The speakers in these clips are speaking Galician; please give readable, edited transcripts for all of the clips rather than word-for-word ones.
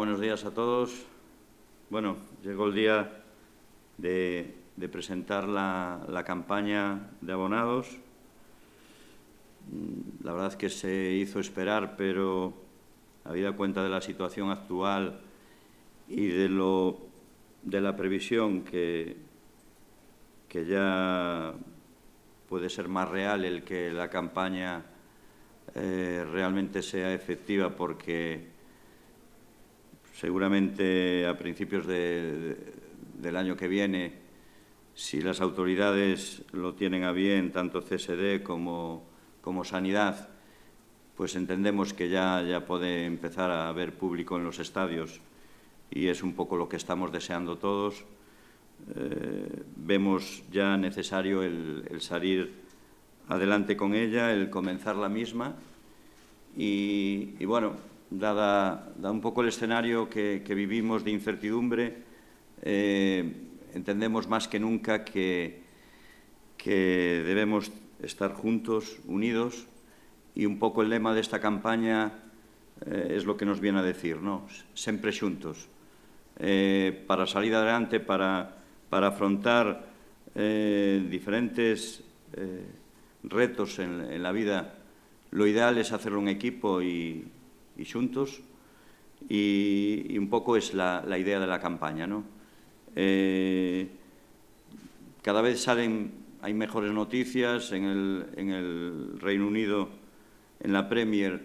buenos días a todos. Bueno, llegó el día de presentar la campaña de abonados. La verdad es que se hizo esperar, pero habida cuenta de la situación actual y de la previsión que ya puede ser más real el que la campaña realmente sea efectiva, porque seguramente a principios del año que viene, si las autoridades lo tienen a bien, tanto CSD como Sanidad, pues entendemos que ya puede empezar a haber público en los estadios, y es un poco lo que estamos deseando todos. Vemos ya necesario el salir adelante con ella, el comenzar la misma, y bueno, dada un poco el escenario que vivimos de incertidumbre, entendemos más que nunca que debemos estar juntos, unidos, y un poco el lema de esta campaña es lo que nos viene a decir, ¿no? Sempre xuntos. Para salir adelante, para afrontar diferentes retos en la vida, lo ideal es hacerlo en equipo y xuntos, y un poco es la idea de la campaña, ¿no? Cada vez hay mejores noticias en el Reino Unido. En la Premier,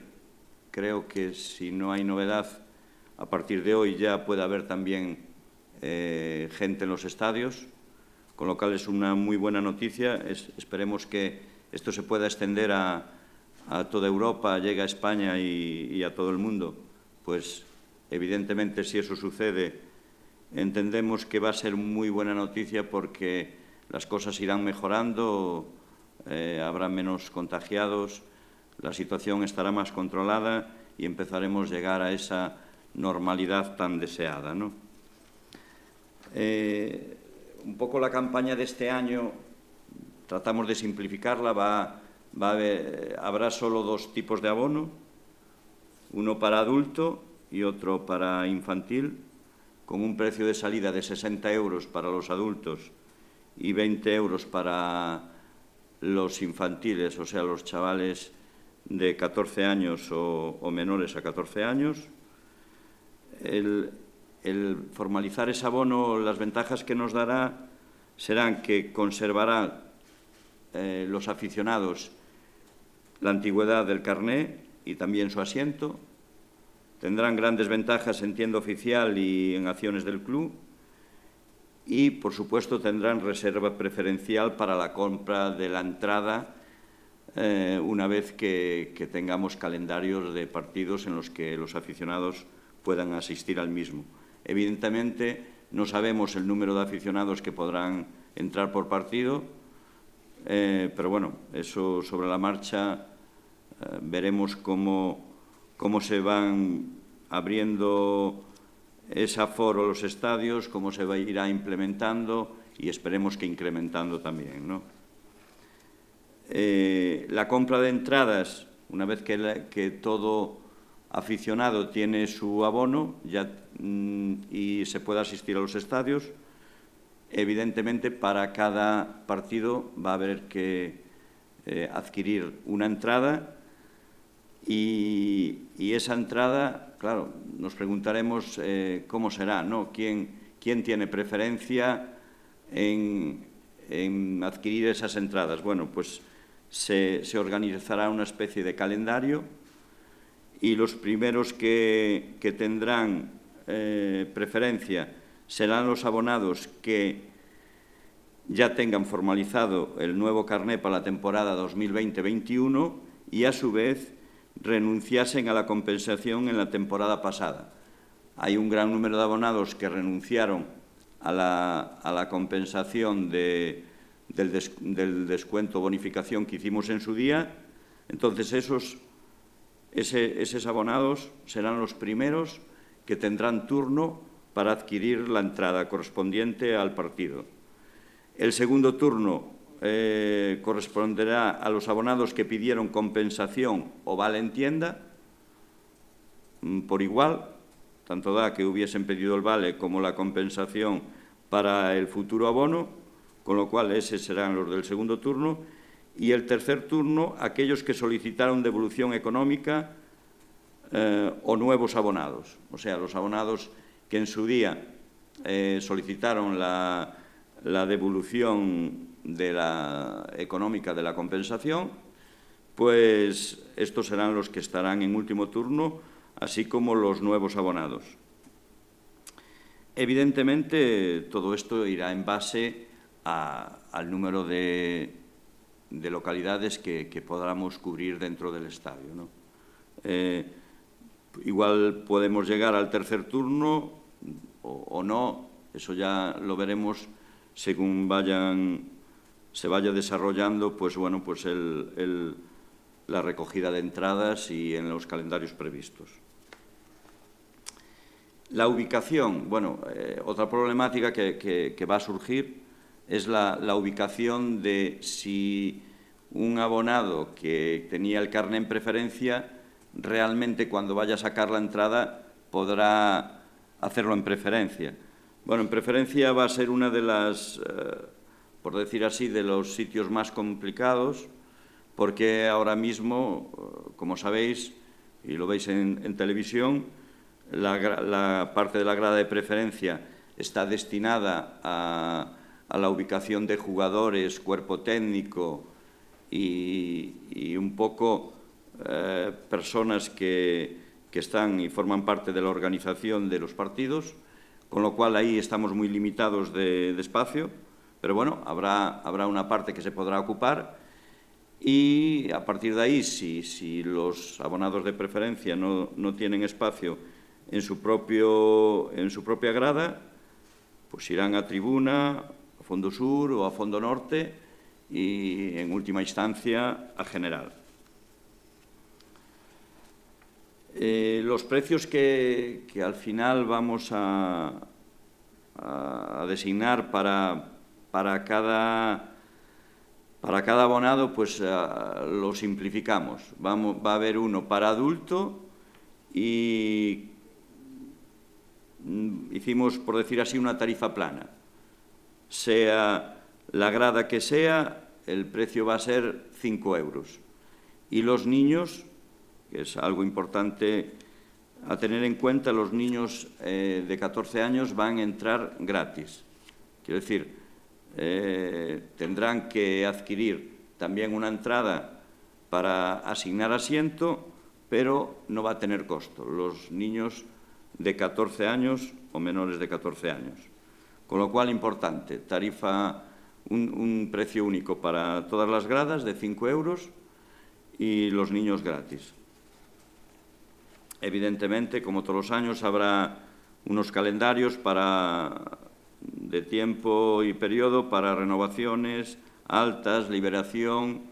creo que si no hay novedad, a partir de hoy ya puede haber también gente en los estadios, con lo cual es una muy buena noticia. Esperemos que esto se pueda extender a toda Europa, llegue a España y a todo el mundo. Pues evidentemente, si eso sucede, entendemos que va a ser muy buena noticia, porque las cosas irán mejorando, habrá menos contagiados, la situación estará más controlada y empezaremos a llegar a esa normalidad tan deseada, ¿no? Un poco la campaña de este año, tratamos de simplificarla. Habrá solo dos tipos de abono, uno para adulto y otro para infantil, con un precio de salida de 60 euros para los adultos y 20 euros para los infantiles, o sea, los chavales de 14 años o menores a 14 años. El formalizar ese abono, las ventajas que nos dará serán que conservará los aficionados la antigüedad del carné y también su asiento. Tendrán grandes ventajas en tienda oficial y en acciones del club. Y, por supuesto, tendrán reserva preferencial para la compra de la entrada una vez que tengamos calendarios de partidos en los que los aficionados puedan asistir al mismo. Evidentemente, no sabemos el número de aficionados que podrán entrar por partido, pero bueno, eso sobre la marcha veremos cómo se van abriendo ese aforo a los estadios, cómo se irá implementando, y esperemos que incrementando también, ¿no? La compra de entradas, una vez que todo aficionado tiene su abono y se puede asistir a los estadios, evidentemente para cada partido va a haber que adquirir una entrada, y esa entrada, claro, nos preguntaremos cómo será, ¿no? ¿Quién tiene preferencia en adquirir esas entradas? Bueno, pues se organizará una especie de calendario, y los primeros que tendrán preferencia serán los abonados que ya tengan formalizado el nuevo carné para la temporada 2020-21 y, a su vez, renunciasen a la compensación en la temporada pasada. Hay un gran número de abonados que renunciaron a la compensación del descuento o bonificación que hicimos en su día. Entonces, esos abonados serán los primeros que tendrán turno para adquirir la entrada correspondiente al partido. El segundo turno corresponderá a los abonados que pidieron compensación o vale en tienda por igual, tanto da que hubiesen pedido el vale como la compensación para el futuro abono, con lo cual esos serán los del segundo turno, y el tercer turno, aquellos que solicitaron devolución económica o nuevos abonados, o sea, los abonados que en su día solicitaron la devolución económica de la compensación, pues estos serán los que estarán en último turno, así como los nuevos abonados. Evidentemente, todo esto irá en base al número de localidades que podamos cubrir dentro del estadio, ¿no? Igual podemos llegar al tercer turno o no, eso ya lo veremos según se vaya desarrollando, pues bueno, pues la recogida de entradas y en los calendarios previstos. La ubicación, bueno, otra problemática que va a surgir es la ubicación de si un abonado que tenía el carné en preferencia realmente cuando vaya a sacar la entrada podrá hacerlo en preferencia. Bueno, en preferencia va a ser una de las, por decir así, de los sitios más complicados, porque ahora mismo, como sabéis, y lo veis en televisión, la parte de la grada de preferencia está destinada a la ubicación de jugadores, cuerpo técnico y un poco personas que están y forman parte de la organización de los partidos, con lo cual ahí estamos muy limitados de espacio, pero bueno, habrá una parte que se podrá ocupar y a partir de ahí, si los abonados de preferencia no tienen espacio en su propia grada, pues irán a tribuna, a fondo sur o a fondo norte y, en última instancia, a general. Los precios que al final vamos a designar para cada abonado, pues lo simplificamos. Va a haber uno para adulto y hicimos, por decir así, una tarifa plana. Sea la grada que sea, el precio va a ser 5 euros. Y los niños, que es algo importante a tener en cuenta, los niños de 14 años van a entrar gratis. Quiero decir, tendrán que adquirir también una entrada para asignar asiento, pero no va a tener costo. Los niños de 14 años o menores de 14 años. Con lo cual, importante, tarifa, un precio único para todas las gradas de 5 euros y los niños gratis. Evidentemente, como todos los años, habrá unos calendarios de tiempo y periodo para renovaciones, altas, liberación,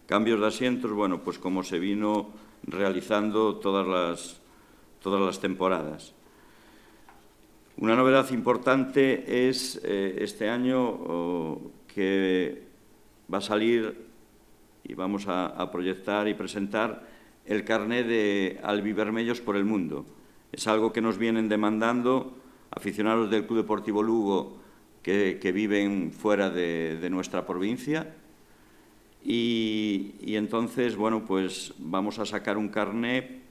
cambios de asientos, bueno, pues como se vino realizando todas las temporadas. Una novedad importante es este año que va a salir y vamos a proyectar y presentar el carné de albivermellos por el mundo. Es algo que nos vienen demandando aficionados del Club Deportivo Lugo que viven fuera de nuestra provincia y entonces, bueno, pues vamos a sacar un carné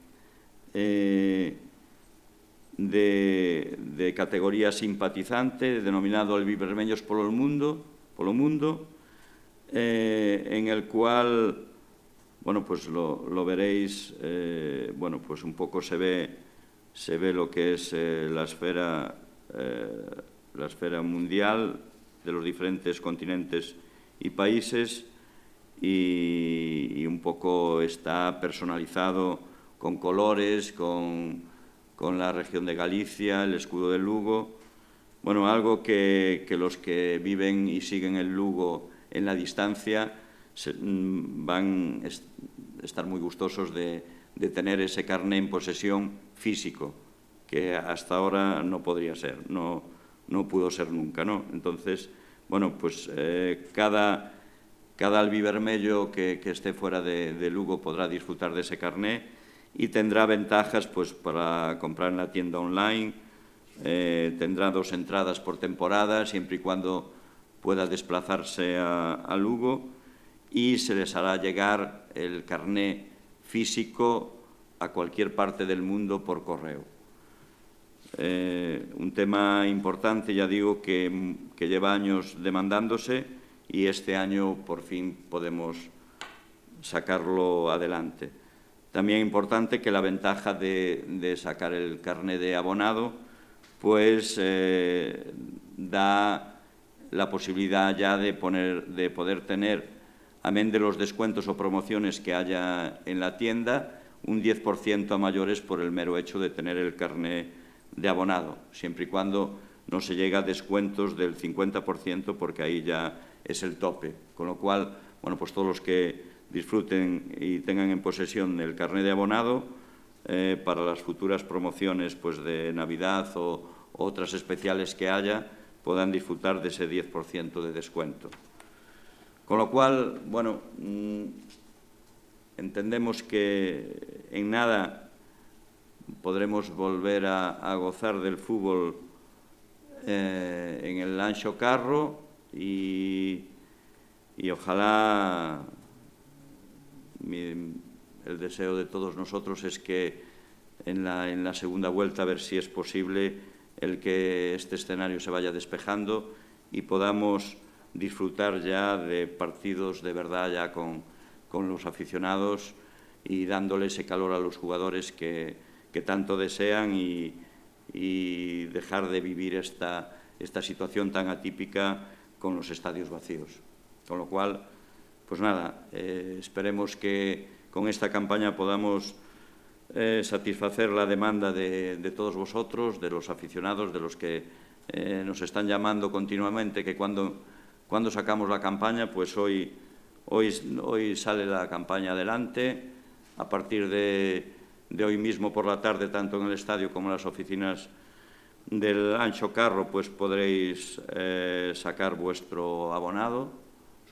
de categoría simpatizante denominado albivermellos polo mundo, en el cual, bueno, pues lo veréis, bueno, pues un poco se ve lo que es la esfera mundial de los diferentes continentes y países y un poco está personalizado con colores, con la región de Galicia, el escudo de Lugo. Bueno, algo que los que viven y siguen el Lugo en la distancia van a estar muy gustosos de tener ese carné en posesión físico, que hasta ahora no podría ser, no pudo ser nunca, ¿no? Entonces, bueno, pues cada albivermello que esté fuera de Lugo podrá disfrutar de ese carné y tendrá ventajas pues, para comprar en la tienda online. Tendrá 2 entradas por temporada, siempre y cuando pueda desplazarse a Lugo, y se les hará llegar el carné físico a cualquier parte del mundo por correo. Un tema importante, ya digo, que lleva años demandándose y este año por fin podemos sacarlo adelante. También importante que la ventaja de sacar el carné de abonado pues da la posibilidad ya de poder tener, amén de los descuentos o promociones que haya en la tienda, un 10% a mayores por el mero hecho de tener el carné de abonado, siempre y cuando no se llegue a descuentos del 50%, porque ahí ya es el tope. Con lo cual, bueno, pues todos los que disfruten y tengan en posesión el carné de abonado, para las futuras promociones pues, de Navidad o otras especiales que haya, puedan disfrutar de ese 10% de descuento. Con lo cual, bueno, entendemos que en nada podremos volver a gozar del fútbol en el Anxo Carro y ojalá el deseo de todos nosotros es que en la segunda vuelta, a ver si es posible el que este escenario se vaya despejando y podamos disfrutar ya de partidos de verdad ya con los aficionados y dándole ese calor a los jugadores que tanto desean y dejar de vivir esta situación tan atípica con los estadios vacíos. Con lo cual, pues nada, esperemos que con esta campaña podamos satisfacer la demanda de todos vosotros, de los aficionados, de los que nos están llamando continuamente, que cuando sacamos la campaña, pues hoy sale la campaña adelante. A partir de hoy mismo por la tarde, tanto en el estadio como en las oficinas del Anxo Carro, pues podréis sacar vuestro abonado,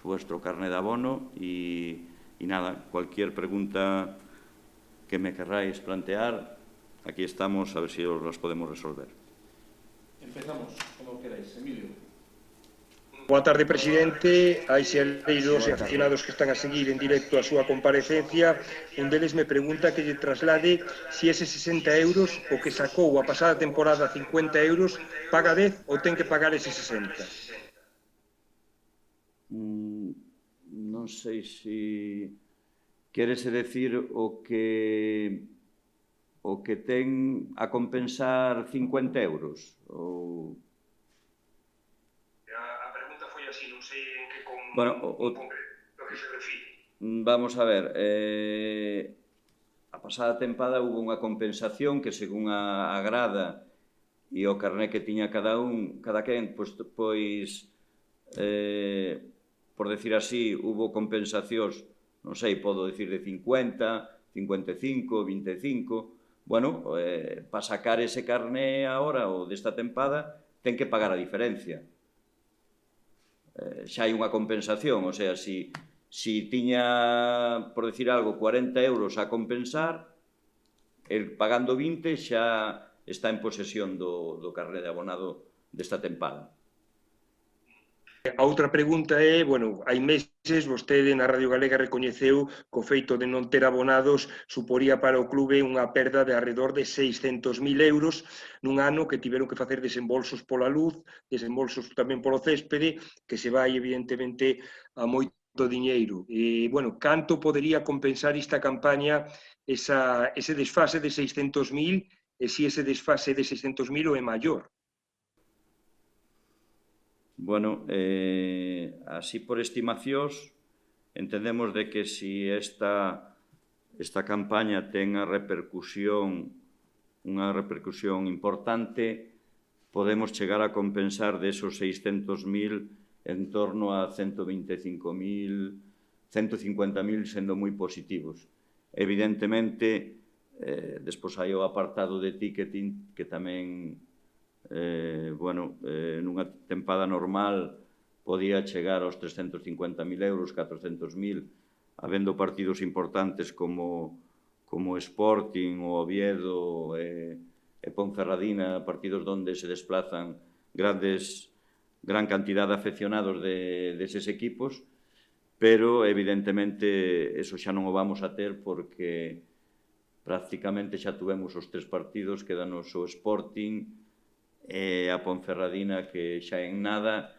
vuestro carné de abono y nada, cualquier pregunta que me querráis plantear, aquí estamos, a ver si os las podemos resolver. Empezamos, como queráis. Emilio. Boa tarde, presidente. Hai xereiros e aficionados que están a seguir en directo a súa comparecencia. Un deles me pregunta que lle traslade si ese 60 euros o que sacou a pasada temporada 50 euros paga 10 ou ten que pagar ese 60. Non sei se queres decir o que ten a compensar 50 euros ou... A pregunta foi así, non sei en que concreto que se refire. Vamos a ver, a pasada tempada hubo unha compensación que según a grada e o carné que tiña cada quen, pois por decir así, hubo compensacións, non sei, podo decir de 50, 55, 25... Bueno, para sacar ese carné agora ou desta tempada, ten que pagar a diferencia. Xa hai unha compensación, o sea, si tiña, por decir algo, 40 euros a compensar, el pagando 20 xa está en posesión do carné de abonado desta tempada. A outra pregunta é, bueno, hai meses vostede na Radio Galega recoñeceu que o feito de non ter abonados suporía para o clube unha perda de arredor de 600.000 euros nun ano que tiveron que facer desembolsos pola luz, desembolsos tamén polo céspede, que se vai evidentemente a moito diñeiro. E, bueno, canto podería compensar esta campaña ese desfase de 600.000 e si ese desfase de 600.000 é maior? Bueno, así por estimacións, entendemos de que si esta campaña ten unha repercusión importante, podemos chegar a compensar de esos 600.000 en torno a 125.000, 150.000 sendo moi positivos. Evidentemente, despois hai o apartado de ticketing que tamén nunha tempada normal podía chegar aos 350.000 euros, 400.000, habendo partidos importantes como como Sporting, o Oviedo e Ponferradina, partidos onde se desplazan gran cantidad de afeccionados deses equipos, pero evidentemente eso xa non o vamos a ter porque prácticamente xa tuvemos os 3 partidos, quedanos o Sporting e a Ponferradina, que xa en nada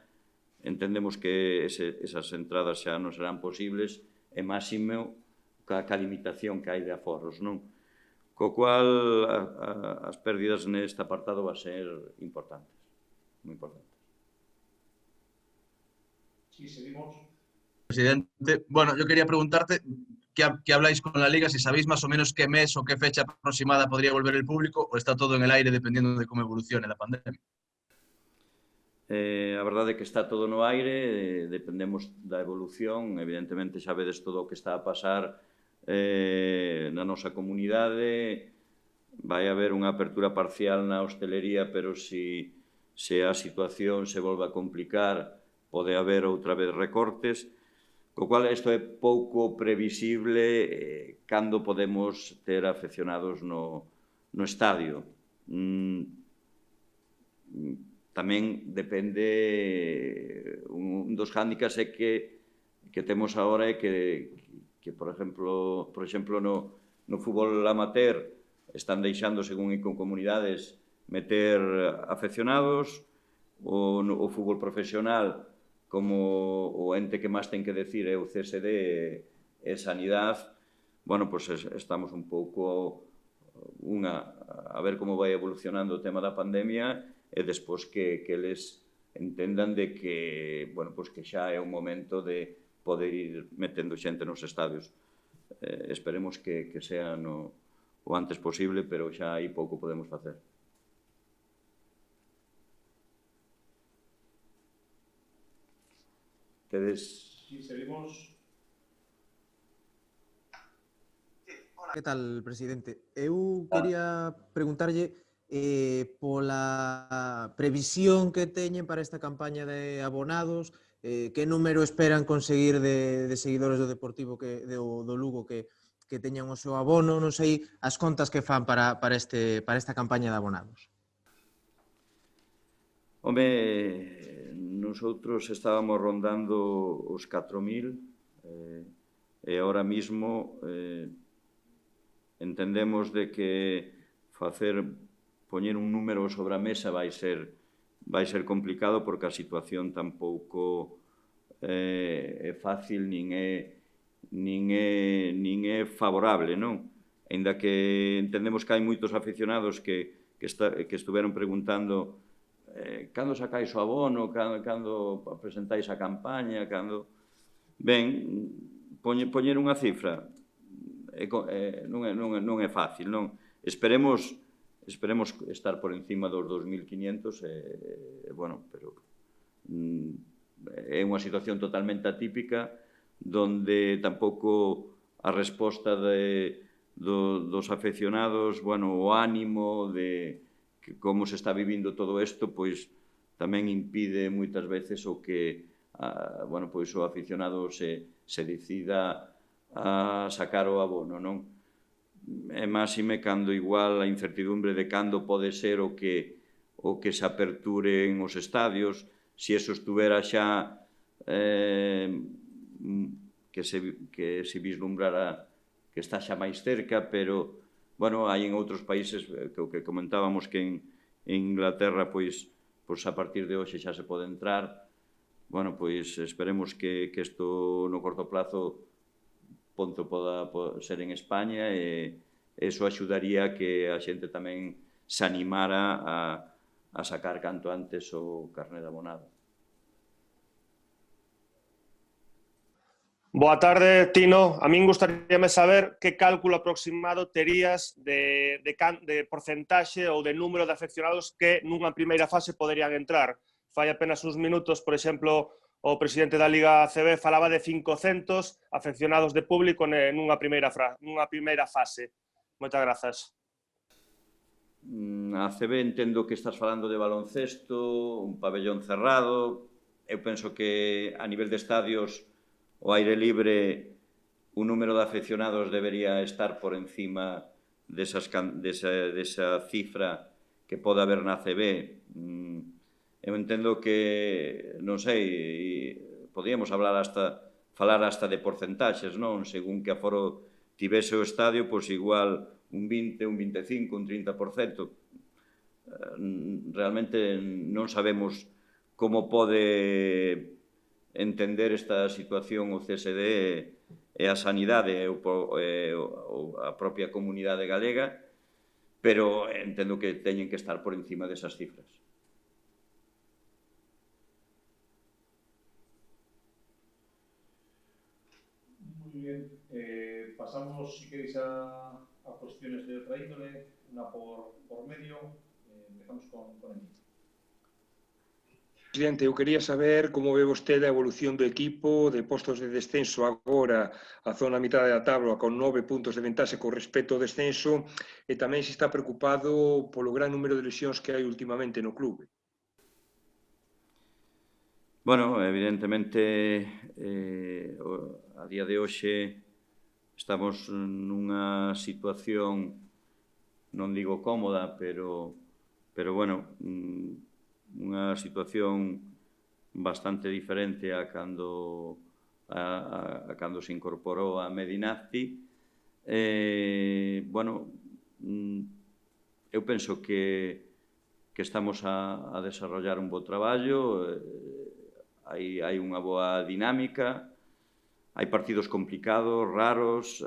entendemos que esas entradas xa non serán posibles, e máximo ca limitación que hai de aforos, non? Co cual, as pérdidas neste apartado van ser importantes, moi importantes. Sí, seguimos. Presidente, bueno, yo quería preguntarte qué habláis con la Liga, si sabéis más o menos qué mes o qué fecha aproximada podría volver el público, o está todo en el aire dependiendo de cómo evolucione la pandemia. A verdade é que está todo no aire, dependemos da evolución, evidentemente xa vedes todo o que está a pasar na nosa comunidade, vai haber unha apertura parcial na hostelería, pero se a situación se volve a complicar, pode haber outra vez recortes, co cual isto é pouco previsible cando podemos ter afeccionados no estadio. Tamén depende, un dos hándicaps é que temos agora é que por exemplo, no fútbol amateur están deixando, según con comunidades, meter afeccionados, o fútbol profesional, como o ente que máis ten que decir é o CSD e Sanidade, bueno, pois estamos un pouco a ver como vai evolucionando o tema da pandemia e despois que eles entendan de que, bueno, pois que xa é un momento de poder ir metendo xente nos estadios. Esperemos que sea o antes posible, pero xa aí pouco podemos facer. Tedes... Sí, seguimos. Que tal, presidente? Eu quería preguntarlle pola previsión que teñen para esta campaña de abonados, que número esperan conseguir de seguidores do Deportivo, do Lugo, que teñan o seu abono, non sei as contas que fan para esta campaña de abonados. Home, nosotros estábamos rondando os 4.000 e ahora mismo entendemos de que poñer un número sobre a mesa vai ser complicado porque a situación tampouco é fácil nin é favorable, non? Aínda que entendemos que hai moitos aficionados que estuveron preguntando cando sacáis o abono, cando presentáis a campaña, cando... Ben, poñer unha cifra non é fácil, non? Esperemos estar por encima dos 2.500, bueno, pero é unha situación totalmente atípica donde tampouco a resposta dos afeccionados, bueno, o ánimo de como se está vivindo todo isto, pois tamén impide moitas veces o que, bueno, pois o aficionado se decida a sacar o abono, non? É máxime cando igual a incertidumbre de cando pode ser o que se aperturen os estadios, se eso estuvera xa que se vislumbrara que está xa máis cerca, pero, bueno, hai en outros países que comentábamos que en Inglaterra, pois a partir de hoxe xa se pode entrar. Bueno, pois esperemos que isto no corto plazo ponto poda ser en España e eso axudaría que a xente tamén se animara a sacar canto antes o carné de abonado. Boa tarde, Tino. A min gustaríame saber que cálculo aproximado terías de porcentaxe ou de número de afeccionados que nunha primeira fase poderían entrar. Fai apenas uns minutos, por exemplo, o presidente da Liga ACB falaba de 500 afeccionados de público nunha primeira fase. Moitas grazas. A ACB entendo que estás falando de baloncesto, un pabellón cerrado. Eu penso que a nivel de estadios o aire libre o número de afeccionados debería estar por encima desa cifra que pode haber na CB. Eu entendo que, non sei, podíamos falar hasta de porcentaxes, non? Según que aforo tivese o estadio, pois igual un 20, un 25, un 30%. Realmente non sabemos como pode entender esta situación o CSD e a sanidade ou a propia comunidade galega, pero entendo que teñen que estar por encima desas cifras. Muy bien. Pasamos, si queréis, a cuestiones de otra índole, una por medio. Empezamos con Emilio. Presidente, eu quería saber como ve vostede a evolución do equipo de postos de descenso agora a zona mitad da tabla con 9 puntos de ventaxe con respecto ao descenso e tamén se está preocupado polo gran número de lesións que hai últimamente no clube. Bueno, evidentemente, a día de hoxe estamos nunha situación, non digo cómoda, pero bueno, unha situación bastante diferente a cando se incorporou a Medinazzi. Bueno, eu penso que estamos a desarrollar un bo traballo, hai unha boa dinámica, hai partidos complicados, raros,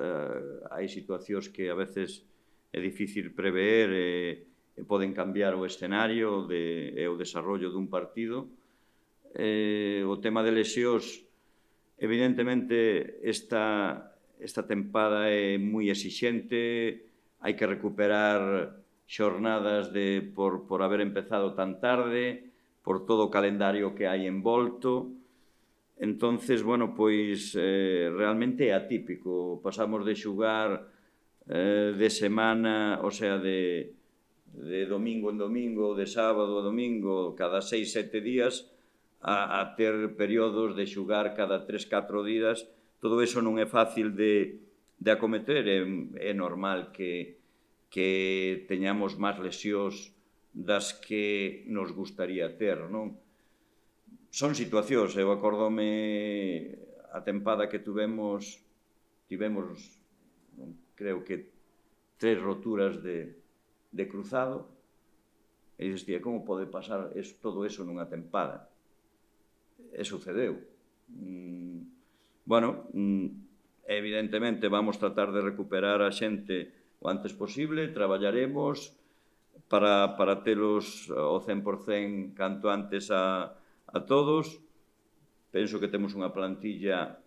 hai situacións que a veces é difícil prever e poden cambiar o escenario e o desarrollo dun partido. O tema de lesións, evidentemente, esta tempada é moi exixente, hai que recuperar xornadas por haber empezado tan tarde, por todo o calendario que hai envolto. Entonces, bueno, pois realmente é atípico. Pasamos de xugar de semana, o sea, de domingo en domingo, de sábado a domingo, cada 6-7 días, a ter períodos de xugar cada 3-4 días. Todo eso non é fácil de acometer. É normal que teñamos máis lesións das que nos gustaría ter, non? Son situacións, eu acordome a tempada que tivemos, creo que 3 roturas de cruzado, e dices, tía, como pode pasar todo eso nunha tempada? E sucedeu. Bueno, evidentemente vamos tratar de recuperar a xente o antes posible, traballaremos para telos ao 100% canto antes a todos. Penso que temos unha plantilla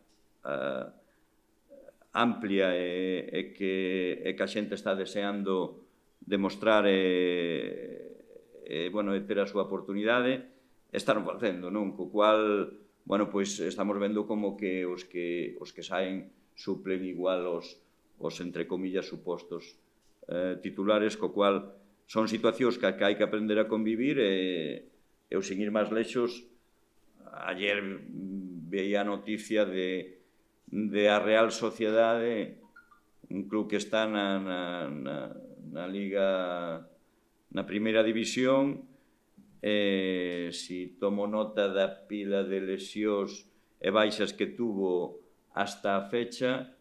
amplia e que a xente está deseando demostrar e ter a súa oportunidade, están facendo, non? Co cual, bueno, pois estamos vendo como que os que saen suplen igual os entre comillas, supostos titulares, co cual son situacións que hai que aprender a convivir e eu, sin ir máis lexos, ayer veía a noticia de a Real Sociedade, un club que está na Liga, na primeira división, si tomo nota da pila de lesións e baixas que tuvo hasta a fecha,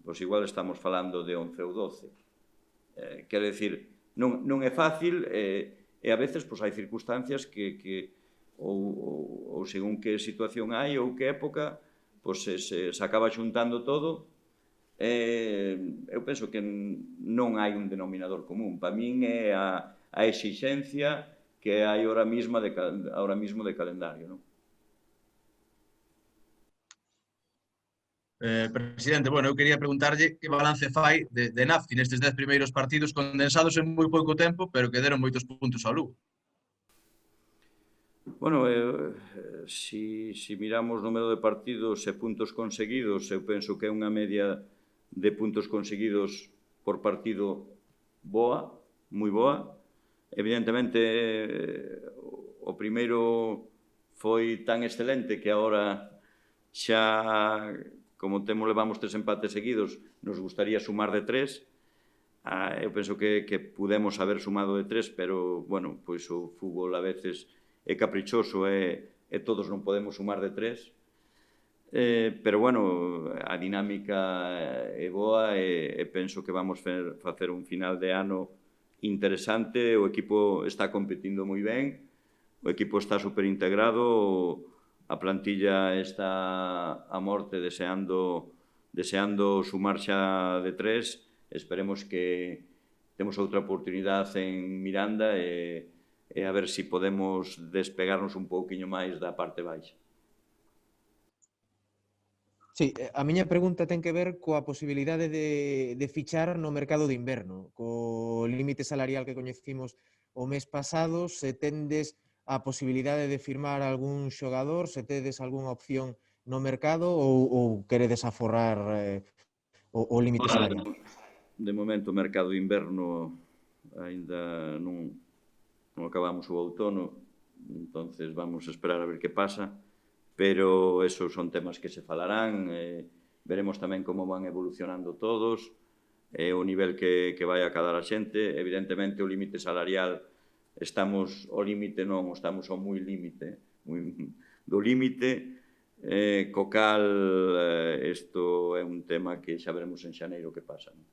pois igual estamos falando de 11 ou 12. Quero dicir, non é fácil e a veces hai circunstancias que ou según que situación hai ou que época, se acaba xuntando todo. Eu penso que non hai un denominador común. Para min é a exixencia que hai ahora mismo de calendario, non? Presidente, bueno, eu quería preguntarlle que balance fai de Nafti nestes 10 primeiros partidos condensados en moi pouco tempo, pero que deron moitos puntos ao Lugo. Bueno, si miramos o número de partidos e puntos conseguidos, eu penso que é unha media de puntos conseguidos por partido boa, moi boa. Evidentemente, o primeiro foi tan excelente que agora xa como levamos 3 empates seguidos, nos gustaría sumar de 3. Eu penso que pudemos haber sumado de 3, pero, bueno, pois o fútbol a veces é caprichoso e todos non podemos sumar de 3. Pero, bueno, a dinámica é boa e penso que vamos facer un final de ano interesante. O equipo está competindo moi ben, o equipo está superintegrado, a plantilla está a morte deseando sumar xa de 3. Esperemos que temos outra oportunidade en Miranda e a ver se podemos despegarnos un pouquiño máis da parte baixa. Sí, a miña pregunta ten que ver coa posibilidade de fichar no mercado de inverno, co límite salarial que coñecimos o mes pasado, se tendes a posibilidade de firmar algún xogador, se tedes algunha opción no mercado ou queredes aforrar o límite salarial? De momento, o mercado de inverno aínda non acabamos o outono, entonces vamos a esperar a ver que pasa, pero esos son temas que se falarán, veremos tamén como van evolucionando todos, o nivel que vai a cadar a xente. Evidentemente, o límite salarial, estamos ao límite, non, estamos ao moi límite do límite, co cal isto é un tema que xa veremos en xaneiro que pasa, non?